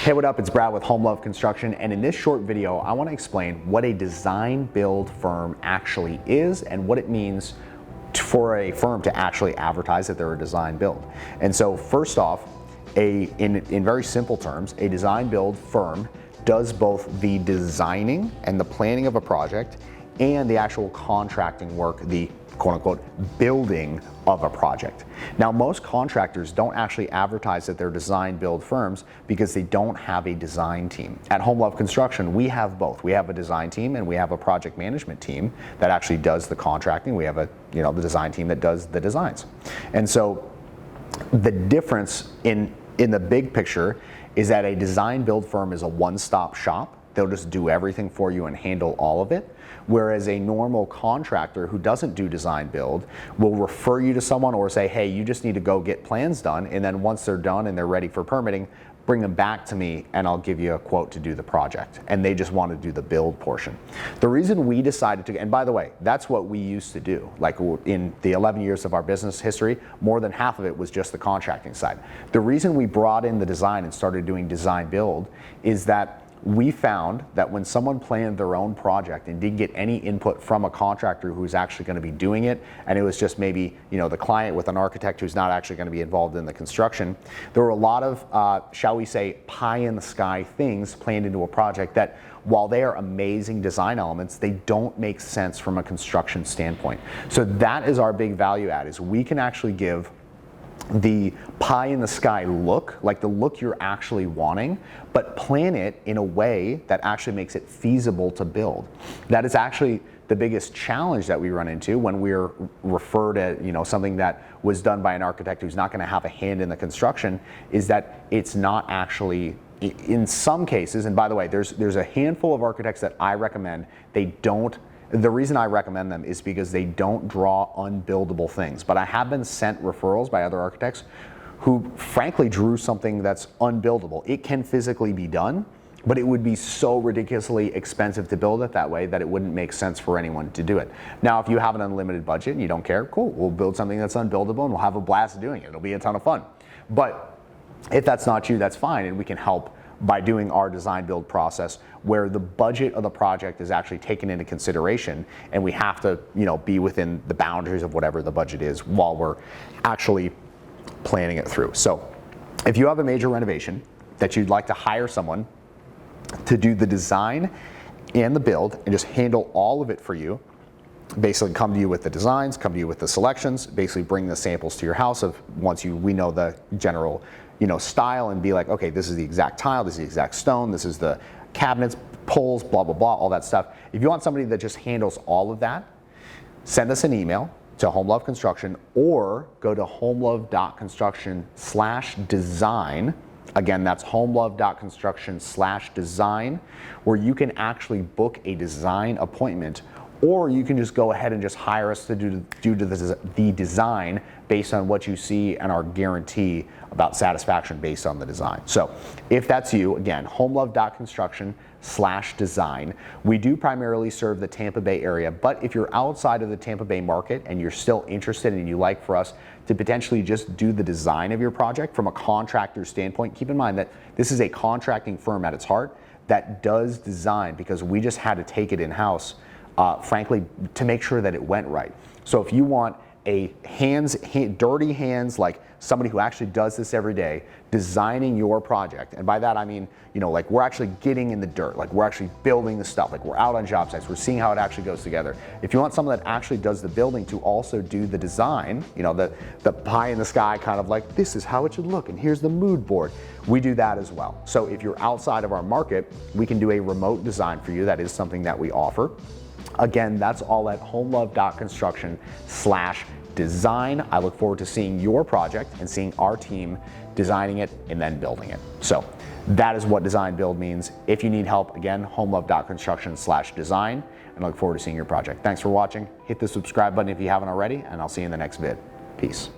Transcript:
Hey, what up? It's Brad with Home Love Construction, and in this short video, I want to explain what a design build firm actually is and what it means for a firm to actually advertise that they're a design build. And so first off, in very simple terms, a design build firm does both the designing and the planning of a project and the actual contracting work, the quote-unquote building of a project. Now, most contractors don't actually advertise that they're design build firms because they don't have a design team. At Home Love Construction, we have both. We have a design team and we have a project management team that actually does the contracting. We have the design team that does the designs. And so the difference in the big picture is that a design build firm is a one-stop shop. They'll just do everything for you and handle all of it. Whereas a normal contractor who doesn't do design build will refer you to someone or say, hey, you just need to go get plans done. And then once they're done and they're ready for permitting, bring them back to me and I'll give you a quote to do the project. And they just want to do the build portion. The reason we decided to, and by the way, that's what we used to do. Like in the 11 years of our business history, more than half of it was just the contracting side. The reason we brought in the design and started doing design build is that we found that when someone planned their own project and didn't get any input from a contractor who's actually going to be doing it, and it was just maybe the client with an architect who's not actually going to be involved in the construction, there were a lot of, shall we say, pie in the sky things planned into a project that, while they are amazing design elements, they don't make sense from a construction standpoint. So that is our big value add, is we can actually give the pie in the sky look, like the look you're actually wanting, but plan it in a way that actually makes it feasible to build. That is actually the biggest challenge that we run into when we're referred at something that was done by an architect who's not going to have a hand in the construction, is that it's not actually, in some cases, and by the way, there's a handful of architects that I recommend. The reason I recommend them is because they don't draw unbuildable things. But I have been sent referrals by other architects who frankly drew something that's unbuildable. It can physically be done, but it would be so ridiculously expensive to build it that way that it wouldn't make sense for anyone to do it. Now, if you have an unlimited budget and you don't care, cool, we'll build something that's unbuildable and we'll have a blast doing it. It'll be a ton of fun. But if that's not you, that's fine, and we can help by doing our design build process where the budget of the project is actually taken into consideration, and we have to be within the boundaries of whatever the budget is while we're actually planning it through. So if you have a major renovation that you'd like to hire someone to do the design and the build and just handle all of it for you, basically come to you with the designs, come to you with the selections, basically bring the samples to your house of once we know the general style, and be like, okay, this is the exact tile, this is the exact stone, this is the cabinets, poles, blah, blah, blah, all that stuff. If you want somebody that just handles all of that, send us an email to Home Love Construction or go to homelove.construction/design. Again, that's homelove.construction/design, where you can actually book a design appointment, or you can just go ahead and just hire us to do the design based on what you see and our guarantee about satisfaction based on the design. So if that's you, again, homelove.construction/design. We do primarily serve the Tampa Bay area, but if you're outside of the Tampa Bay market and you're still interested and you like for us to potentially just do the design of your project from a contractor standpoint, keep in mind that this is a contracting firm at its heart that does design, because we just had to take it in-house, frankly, to make sure that it went right. So if you want a dirty hands, like somebody who actually does this every day, designing your project, and by that I mean, like we're actually getting in the dirt, like we're actually building the stuff, like we're out on job sites, we're seeing how it actually goes together. If you want someone that actually does the building to also do the design, the pie in the sky kind of like, this is how it should look and here's the mood board, we do that as well. So if you're outside of our market, we can do a remote design for you. That is something that we offer. Again, that's all at homelove.construction/design. I look forward to seeing your project and seeing our team designing it and then building it. So that is what design build means. If you need help, again, homelove.construction/design, and I look forward to seeing your project. Thanks for watching. Hit the subscribe button if you haven't already, and I'll see you in the next vid. Peace.